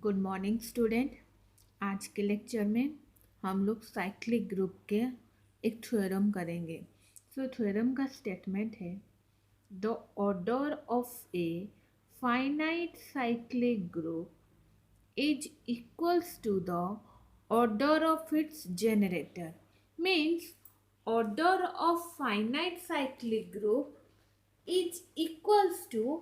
Good morning student. आज के lecture में हम लोग साइक्लिक ग्रुप के एक थ्योरम करेंगे। थ्योरम का स्टेटमेंट है the order of a finite cyclic group is equals to the order of its generator. Means order of finite cyclic group is equals to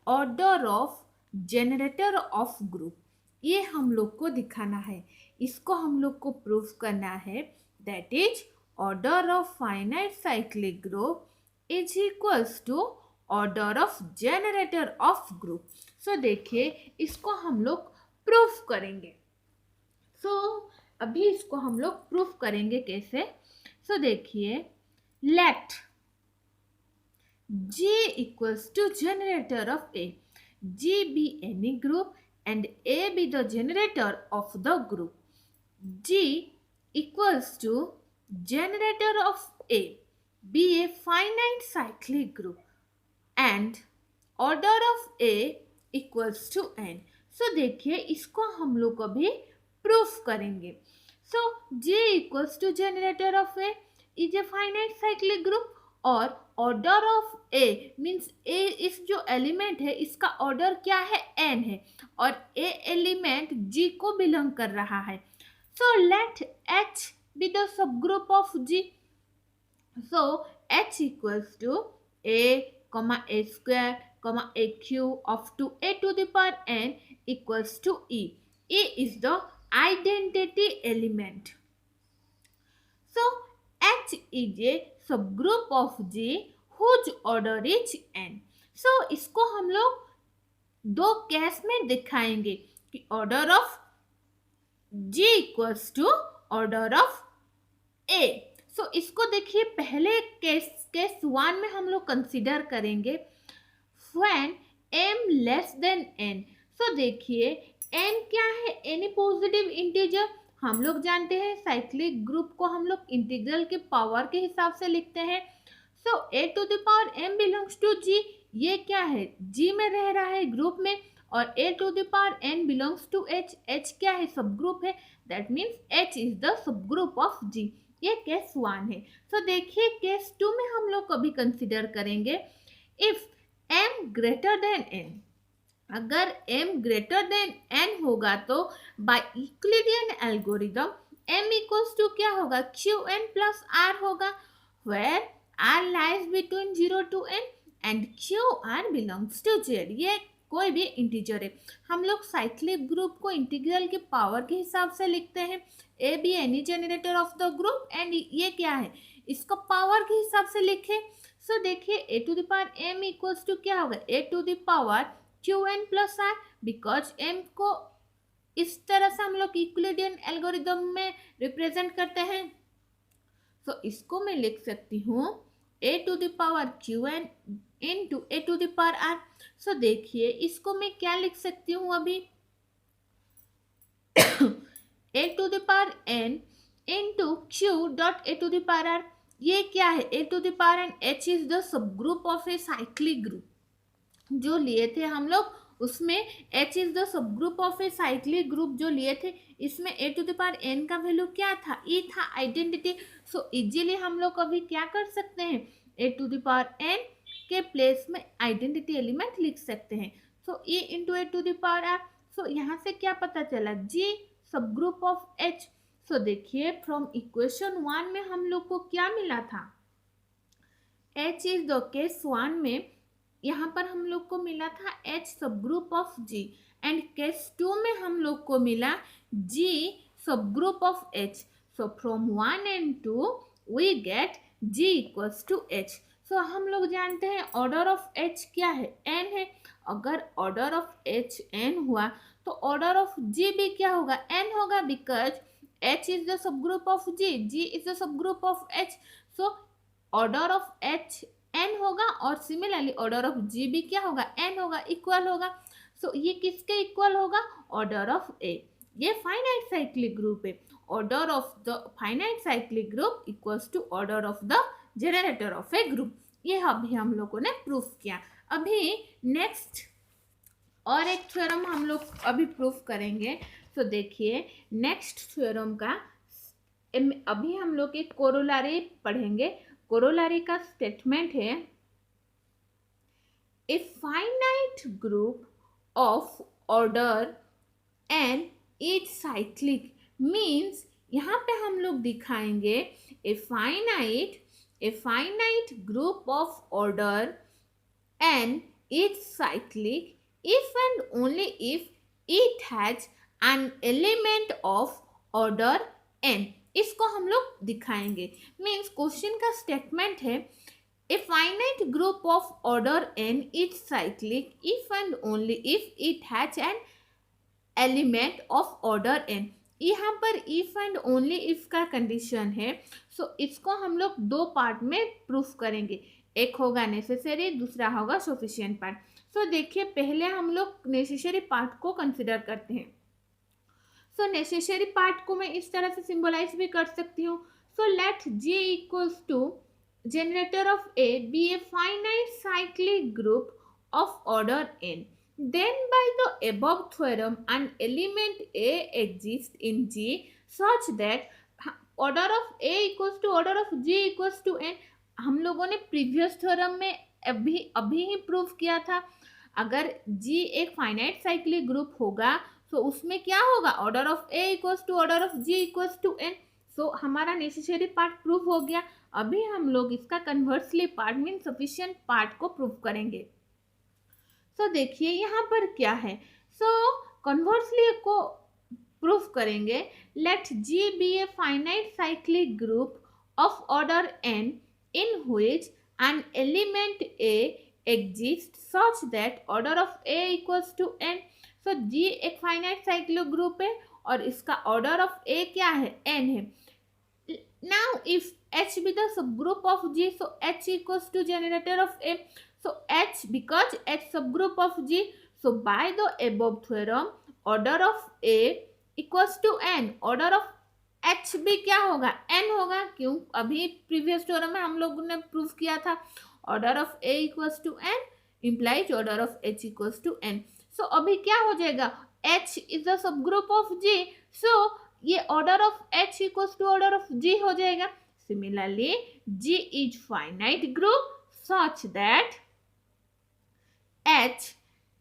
order of generator of group. ये हम लोग को दिखाना है, इसको हम लोग को प्रूफ करना है। That is order of finite cyclic group is equals to order of generator of group. So देखिए, इसको हम लोग प्रूफ करेंगे। अभी इसको हम लोग प्रूफ करेंगे कैसे। देखिए, let G equals to generator of A. G be any group and A be the generator of the group. G equals to generator of A be a finite cyclic group and order of A equals to n. देखिए, इसको हम लोग अभी proof करेंगे। G equals to generator of A is a finite cyclic group और order of A means ए इस जो element है इसका ऑर्डर क्या है, एन है, और ए एलिमेंट जी को बिलोंग कर रहा है। लेट एच बी द सब group of G. H equals to a square a cube of to A to the power n equals to e. E is the identity element. H is a subgroup of G whose order is n. इसको हम लोग दो case में दिखाएंगे कि order of G equals to order of A। इसको देखिए, पहले केस 1 में हम लोग कंसीडर करेंगे when m less than n। देखिए, n क्या है, एनी पॉजिटिव इंटीजर। हम लोग जानते हैं साइक्लिक ग्रुप को हम लोग इंटीग्रल के पावर के हिसाब से लिखते हैं। a to the power m belongs to g। ये क्या है, g में रह रहा है ग्रुप में, और a to the power n belongs to h। h क्या है, सब ग्रुप है। That means h is the सब ग्रुप ऑफ g। ये केस 1 है। देखिए, केस 2 में हम लोग कभी कंसिडर करेंगे if m greater than n। अगर m ग्रेटर देन n होगा तो by Euclidean algorithm m equals to क्या होगा, qn प्लस r होगा, where r lies between 0 to n and qr belongs to z। ये कोई भी इंटीजर है। हम लोग साइक्लिक ग्रुप को इंटीग्रल के पावर के हिसाब से लिखते हैं। a be any generator of the group and ये क्या है, इसको पावर के हिसाब से लिखे। देखिए, a to the power m equals to क्या होगा, a to the power qn plus r, because m को इस तरह से हम लोग यूक्लिडियन एल्गोरिदम में रिप्रेजेंट करते हैं। इसको मैं लिख सकती हूँ a to the power qn into a to the power r। देखिए, इसको मैं क्या लिख सकती हूँ अभी a to the power n into q dot a to the power r। ये क्या है, a to the power n। h is the सब group of a cyclic group जो लिए थे हम लोग, उसमें h इज द सब group of a cyclic group जो लिए थे, इसमें a to the power n का वैल्यू क्या था, e था, आइडेंटिटी। इजीली हम लोग अभी क्या कर सकते हैं, a to the power n के प्लेस में आइडेंटिटी एलिमेंट लिख सकते हैं। e into a to the power r। यहाँ से क्या पता चला, g सब ग्रुप ऑफ h। देखिए, फ्रॉम इक्वेशन 1 में हम लोग को क्या मिला था, h इज द केस 1 में यहाँ पर हम लोग को मिला था H सब group of G, and case 2 में हम लोग को मिला G सब group of H। From 1 and 2 we get G equals to H। हम लोग जानते हैं ऑर्डर ऑफ H क्या है, n है। अगर ऑर्डर ऑफ H n हुआ तो ऑर्डर ऑफ G भी क्या होगा, n होगा, बिकॉज H इज द सब group of G, G is the सब group of H। Order of H n होगा, और सिमिलरली ऑर्डर ऑफ G भी क्या होगा, n होगा, इक्वल होगा। ये किसके इक्वल होगा, ऑर्डर ऑफ A। ये फाइनाइट साइक्लिक ग्रुप है। Order of the finite cyclic group equals to order of the generator of a group. ये अभी हम लोगों ने प्रूफ किया। अभी नेक्स्ट और एक थ्योरम हम लोग अभी प्रूफ करेंगे। तो देखिए नेक्स्ट थ्योरम का अभी हम लोग एक कोरोलारी पढ़ेंगे। कोरोलारी का स्टेटमेंट है a finite group of order and is cyclic. Means यहाँ पे हम लोग दिखाएंगे a finite group of order and it's cyclic if and only if it has an element of order n। इसको हम लोग दिखाएंगे। मीन्स क्वेश्चन का स्टेटमेंट है a finite group of order n is cyclic if and only if it has an element of order n। यहाँ पर if and only if का condition है। सो इसको हम लोग दो पार्ट में प्रूफ करेंगे। एक होगा नेसेसरी, दूसरा होगा सफिशिएंट पार्ट। सो देखिए पहले हम लोग नेसेसरी पार्ट को कंसिडर करते हैं। सो नेसेसरी पार्ट को मैं इस तरह से सिंबलाइज भी कर सकती हूँ। So let G equals to generator of A be a finite cyclic group of order n। Then by the above theorem an element A exists in G such that order of A equals to order of G equals to n। हम लोगों ने previous theorem में अभी ही proof किया था। अगर G एक finite cyclic group होगा तो उसमें क्या होगा, order of A equals to order of G equals to n। So हमारा नेसेसरी पार्ट प्रूफ हो गया। अभी हम लोग इसका conversely part mean sufficient part को प्रूफ करेंगे। सो देखिए यहाँ पर क्या है। सो कन्वर्सली को प्रूफ करेंगे। Let G be a finite cyclic group of order n in which an element A exists such that order of A equals to n। So G एक finite cyclic group है और इसका order of A क्या है, n है। Now if H be the subgroup of G, so H equals to generator of A। So H, because H subgroup of G, so by the above theorem order of A equals to n। order of H भी क्या होगा, N होगा। क्यों, अभी previous theorem में हम लोगों ने प्रूफ किया था order of A equals to N implies order of H equals to N. So अभी क्या हो जाएगा, एच इज द सब ग्रुप ऑफ जी। सो ये order of H equals to order of G हो जाएगा। Similarly G is finite group such that H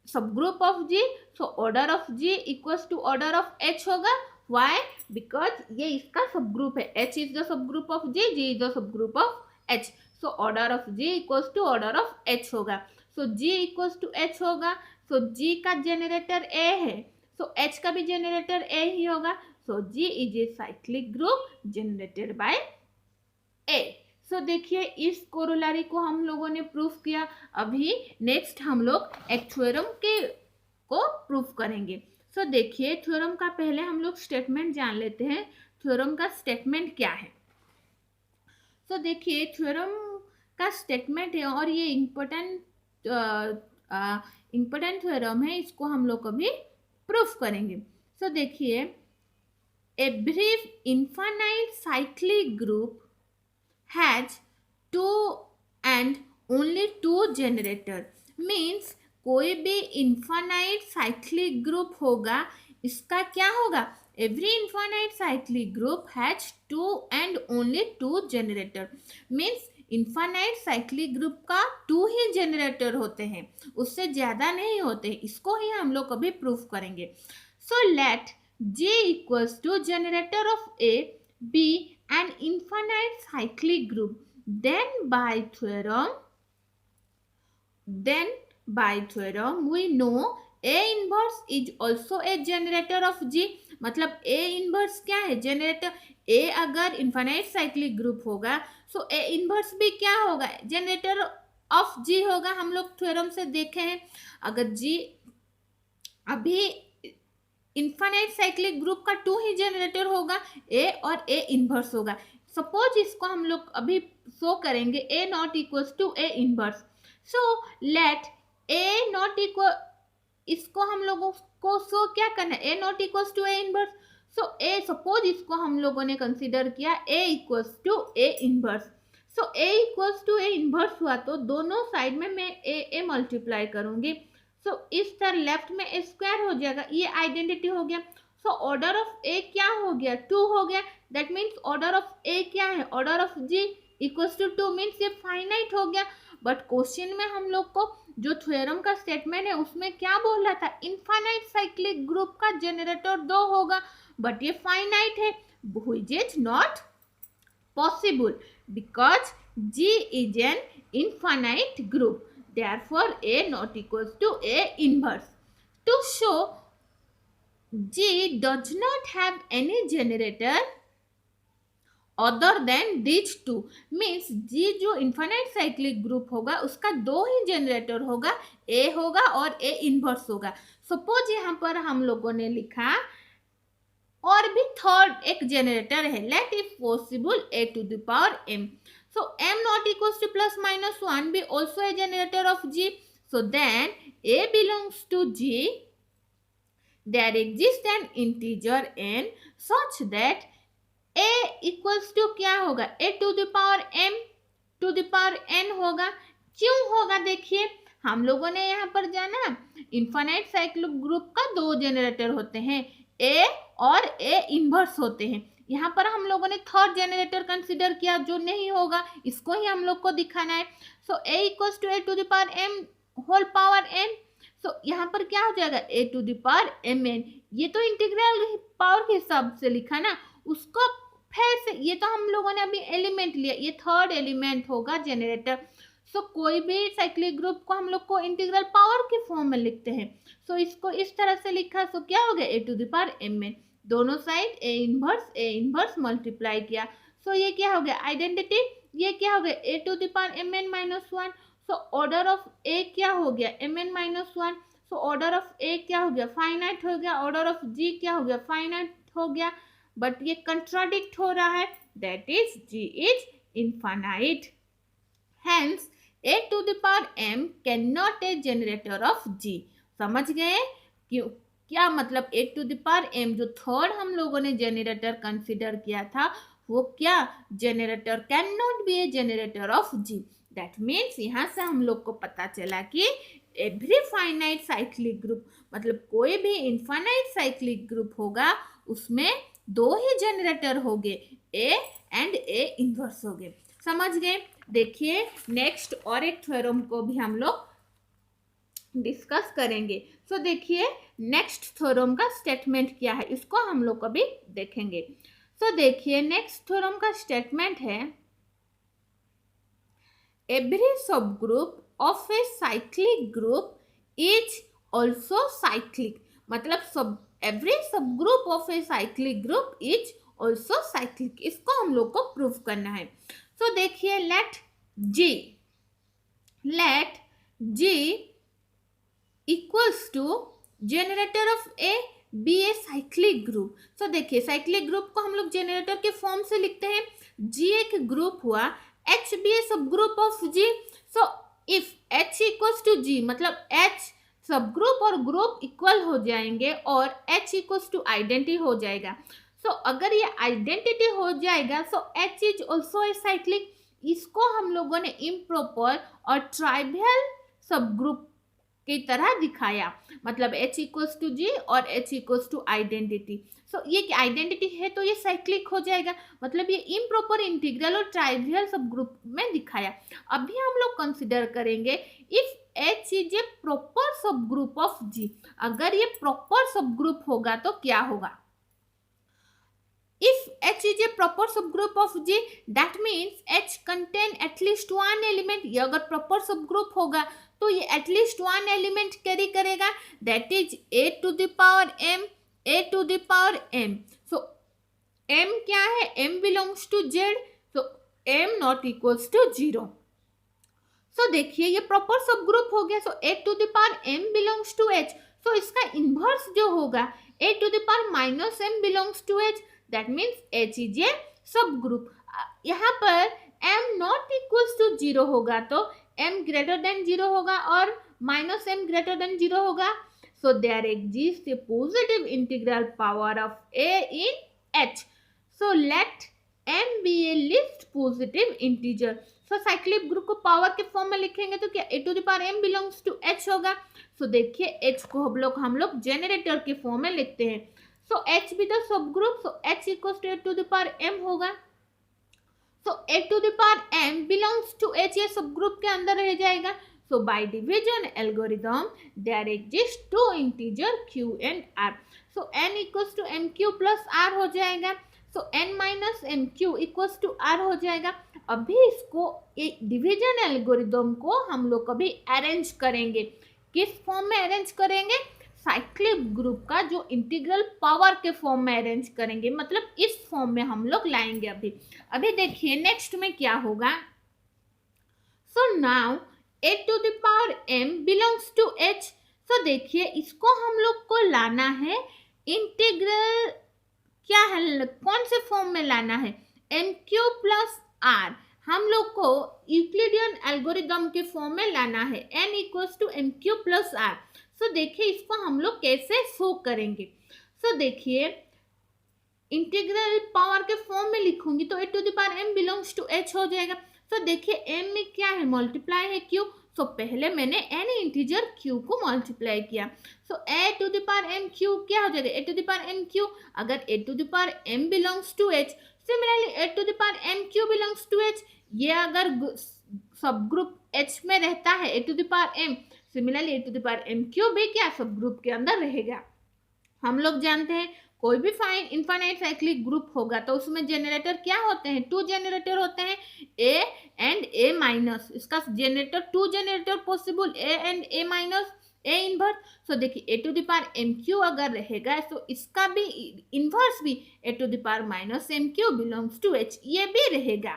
sub group of G, so order of G equals to order of H होगा। Why? Because ये इसका सब group है। H is the subgroup of G, G is the subgroup of H. So order of G equals to order of H होगा। So G equals to H होगा। So G का generator A है, so H का भी generator A ही होगा। So G is a cyclic group generated by A। So देखिए इस corollary को हम लोगों ने प्रूफ किया। अभी नेक्स्ट हम लोग एक थ्योरम को प्रूफ करेंगे। सो देखिए थ्योरम का पहले हम लोग स्टेटमेंट जान लेते हैं। थ्योरम का स्टेटमेंट क्या है। सो देखिए थ्योरम का स्टेटमेंट है और ये इम्पोर्टेंट थ्योरम है, इसको हम लोग अभी प्रूफ करेंगे। सो देखिए a brief infinite cyclic group has two and only two generator. Means कोई भी इनफाइनाइट साइक्लिक ग्रुप होगा, इसका क्या होगा, every infinite cyclic group has two and only two generator. Means infinite cyclic group का two ही generator होते हैं, उससे ज्यादा नहीं होते। इसको ही हम लोग अभी प्रूफ करेंगे। So let G equals to generator of A be an infinite cyclic group, then by theorem we know A inverse is also a generator of G। मतलब A inverse क्या है, जनरेटर। A अगर infinite cyclic group होगा so A inverse भी क्या होगा, generator off G होगा। हम लोग थ्योरम से देखे हैं अगर G अभी इनफाइनाइट साइक्लिक ग्रुप का टू ही जनरेटर होगा, A और A इनवर्स होगा। सपोज इसको हम लोग अभी शो करेंगे A not equals to A inverse. So let A not equal, इसको हम लोगों को शो क्या करना है, A not equals to A inverse. So A suppose इसको हम लोगों ने कंसीडर किया A equals to A inverse. So A equals to A inverse हुआ तो दोनों साइड में मैं A मल्टीप्लाई करूंगी। सो इस तरह लेफ्ट में ए स्क्वायर हो जाएगा, ये आइडेंटिटी हो गया। सो ऑर्डर ऑफ ए क्या हो गया, 2 हो गया। दैट मीन्स ऑर्डर ऑफ ए क्या है, order of G equals to 2 means ये फाइनाइट हो गया। बट क्वेश्चन में हम लोग को जो थ्योरम का स्टेटमेंट है उसमें क्या बोल रहा था, इनफाइनाइट साइक्लिक ग्रुप का जनरेटर 2 होगा, बट ये फाइनाइट है, which is not possible because G is an infinite group. Therefore, A not equals to A inverse. To show G does not have any generator other than these two means G जो infinite cyclic group होगा उसका 2 ही generator होगा, A होगा और A inverse होगा। Suppose यहाँ पर हम लोगों ने लिखा और भी थर्ड एक जनरेटर है, let if possible a to the power m. So m not equals to plus minus 1 be also a generator of G. So then a belongs to G. There exists an integer n such that a equals to क्या होगा, a to the power m to the power n होगा। क्यों होगा, देखिए हम लोगों ने यहाँ पर जाना इनफाइनाइट साइक्लिक ग्रुप का 2 जनरेटर होते हैं, ए और ए इनवर्स होते हैं। यहाँ पर हम लोगों ने थर्ड जनरेटर कंसीडर किया जो नहीं होगा, इसको ही हम लोग को दिखाना है। So A equals to A to the power M whole power N. So यहाँ पर क्या हो जाएगा, A to the power M N. ये तो इंटीग्रल पावर के हिसाब से लिखा ना, उसको फिर से ये तो हम लोगों ने अभी एलिमेंट लिया, ये थर्ड एलिमेंट होगा जनरेटर। सो कोई भी साइक्लिक ग्रुप को हम लोग को इंटीग्रल पावर के फॉर्म में लिखते हैं। सो इसको इस तरह से लिखा, सो क्या हो गया, A to the power M N, दोनों साइड ए इनवर्स मल्टीप्लाई किया। सो ये क्या हो गया आइडेंटिटी, ये क्या हो गया A to the power M N minus 1। So order of ए क्या हो गया M N minus 1। So order of ए क्या हो गया फाइनाइट हो गया, ऑर्डर ऑफ जी क्या हो गया फाइनाइट हो गया, बट ये कंट्राडिक्ट हो रहा है, that is G is infinite. Hence a to the power m cannot a generator of G। समझ गए क्यों, क्या मतलब a to the power m जो थर्ड हम लोगों ने जनरेटर कंसीडर किया था वो क्या generator can not be A generator off G। That means यहाँ से हम लोग को पता चला कि एवरी फाइनाइट साइक्लिक ग्रुप मतलब कोई भी इनफाइनाइट साइक्लिक ग्रुप होगा उसमें 2 ही जनरेटर होंगे, ए एंड ए इनवर्स होंगे। समझ गए। देखिए नेक्स्ट और एक थ्योरम को भी हम लोग डिस्कस करेंगे। सो देखिए नेक्स्ट थ्योरम का स्टेटमेंट क्या है, इसको हम लोग कभी देखेंगे। सो देखिए नेक्स्ट थ्योरम का स्टेटमेंट है, एवरी सब group of a cyclic group is also cyclic. मतलब सब एवरी सब group of a cyclic group is also cyclic, इसको हम लोग को प्रूव करना है। तो देखिए let G equals to generator of a be a cyclic group. तो देखिए साइक्लिक ग्रुप को हम लोग जनरेटर के फॉर्म से लिखते हैं, G एक ग्रुप हुआ, H बी ए सब group of G। So if H equals to G मतलब H सब ग्रुप और ग्रुप इक्वल हो जाएंगे और H इक्वल्स टू आइडेंटिटी हो जाएगा। सो अगर ये आइडेंटिटी हो जाएगा सो H is also a cyclic. इसको हम लोगों ने इम्प्रॉपर और ट्राइवियल सब ग्रुप की तरह दिखाया, मतलब H इक्वल्स टू G और H इक्वल्स टू आइडेंटिटी। सो ये आइडेंटिटी है तो ये साइक्लिक हो जाएगा, मतलब ये इम्प्रॉपर इंटीग्रल और ट्राइवियल सब ग्रुप में दिखाया। अभी हम लोग कंसिडर करेंगे if H is a proper सब ग्रुप ऑफ G। अगर ये प्रॉपर सब ग्रुप होगा तो क्या होगा, if H is a proper subgroup of G that means H contain at least one element। ये अगर proper subgroup होगा तो ये at least one element carry करेगा, that is a to the power m, a to the power m। so m क्या है, m belongs to Z, so m not equals to 0। so देखिए ये proper subgroup हो गया, so a to the power m belongs to H। so इसका inverse जो होगा a to the power minus m belongs to H, that means H is a subgroup। यहाँ पर m not equals to 0 होगा तो m greater than 0 होगा और minus m greater than 0 होगा। so there exists a positive integral power of A in H। so let m be a least positive integer. So cyclic group को power के form में लिखेंगे तो क्या a to the power m belongs to h होगा. सो देखिए h को हम लोग जेनरेटर के फॉर्म में लिखते हैं. सो h भी द सब group, so h equals to a to the power m होगा. So a to the power m belongs to h, ये सब ग्रुप के अंदर रह जाएगा. So by division algorithm there exist two integer q and r. So n equals to mq plus r हो जाएगा. So n minus mq equals to r हो जाएगा. अभी इसको डिवीजन एल्गोरिदम को हम लोग कभी अरेंज करेंगे. किस फॉर्म में अरेंज करेंगे? साइक्लिक ग्रुप का जो इंटीग्रल पावर के फॉर्म में अरेंज करेंगे, मतलब इस फॉर्म में हम लोग लाएंगे. अभी देखिए नेक्स्ट में क्या होगा. So now a to the power m belongs to h. So देखिए इसको हम लोग को लाना है इंटीग्रल, क्या है, कौन से फॉर्म में लाना है? mq plus r. हम लोग को यूक्लिडियन एल्गोरिदम के फॉर्म में लाना है n equals to mq plus r. So देखिए इसको हम लोग कैसे शो करेंगे. सो देखिए इंटीग्रल पावर के फॉर्म में लिखूंगी तो a to the power m belongs to h हो जाएगा. तो देखिए m में क्या है, मल्टीप्लाई है q. सो पहले मैंने n इंटीजर q को मल्टीप्लाई किया. So a to the power m q क्या हो जाएगा? a to the power m q. अगर a to the power m belongs to h, similarly a to the power m q belongs to h. ये अगर सब group h में रहता है a to the power m, similarly a to the power m q भी क्या सब group के अंदर रहेगा. हम लोग जानते हैं कोई भी फाइन इनफाइनाइट साइक्लिक ग्रुप होगा तो उसमें जेनरेटर क्या होते हैं? 2 जेनरेटर होते हैं, a एंड a माइनस. इसका generator 2 generator possible, a and a minus, a inverse. So देखिए a to the power mq अगर रहेगा तो इसका भी इनवर्स भी a to the power minus mq belongs to h, ये भी रहेगा.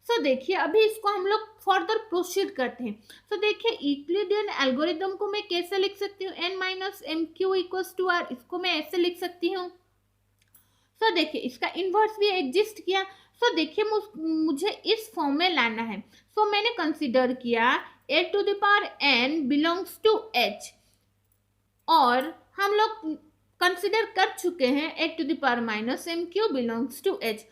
सो देखिए अभी इसको हम लोग फर्दर प्रोसीड करते हैं. सो देखिए यूक्लिडियन एल्गोरिदम को मैं कैसे लिख सकती हूँ? n minus m q equals to r. इसको मैं ऐसे लिख सकती हूँ. सो देखिए इसका इन्वर्स भी एग्जिस्ट किया. सो देखिए मुझे इस फॉर्म में लाना है. सो मैंने कंसीडर किया a to the power n belongs to h, और हम लोग कंसीडर कर चुके हैं a to the power minus m q belongs to h.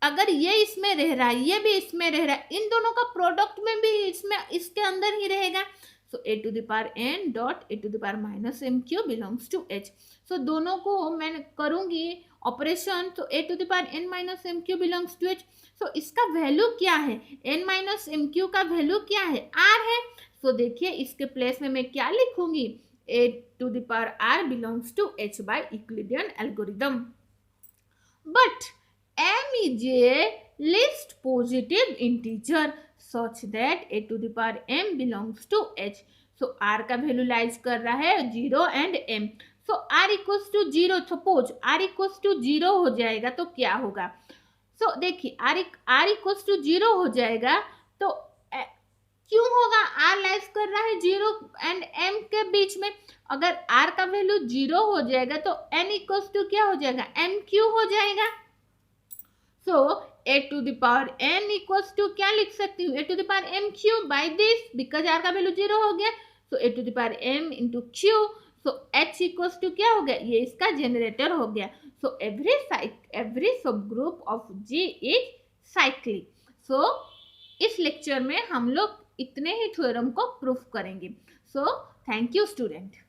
अगर ये इसमें रह रहा है, ये भी इसमें रह रहा है, इन दोनों का प्रोडक्ट में भी इसमें इसके अंदर ही रहेगा. So a to the power n dot a to the power minus m q belongs to h. So दोनों को मैं करूंगी ऑपरेशन. तो a to the power n minus m q belongs to h. So इसका value क्या है? n minus m q का value क्या है? r है. सो देखिए इसके प्लेस में मैं क्या लिखूंगी? a to the power r belongs to h by Euclidean algorithm. But m is a least positive integer such that a to the power m belongs to h. So r का वैल्यू lies कर रहा है 0 and m. So r equals to 0, suppose r equals to 0 हो जाएगा तो क्या होगा? So देखिए r इक्वल्स टू 0 हो जाएगा तो क्यों होगा? r लाइज कर रहा है 0 एंड m के बीच में. अगर r का वैल्यू 0 हो जाएगा तो n इक्वल्स टू क्या हो जाएगा? m क्यू हो जाएगा. So a to the power n equals to क्या लिख सकती हूँ? a to the power m Q by this, because r का वैल्यू 0 हो गया. So a to the power m into Q. So h equals to क्या हो गया? ये इसका जेनरेटर हो गया. सो एवरी सब group of G is cyclic. So इस लेक्चर में हम लोग इतने ही थ्योरम को प्रूफ करेंगे. So thank you student.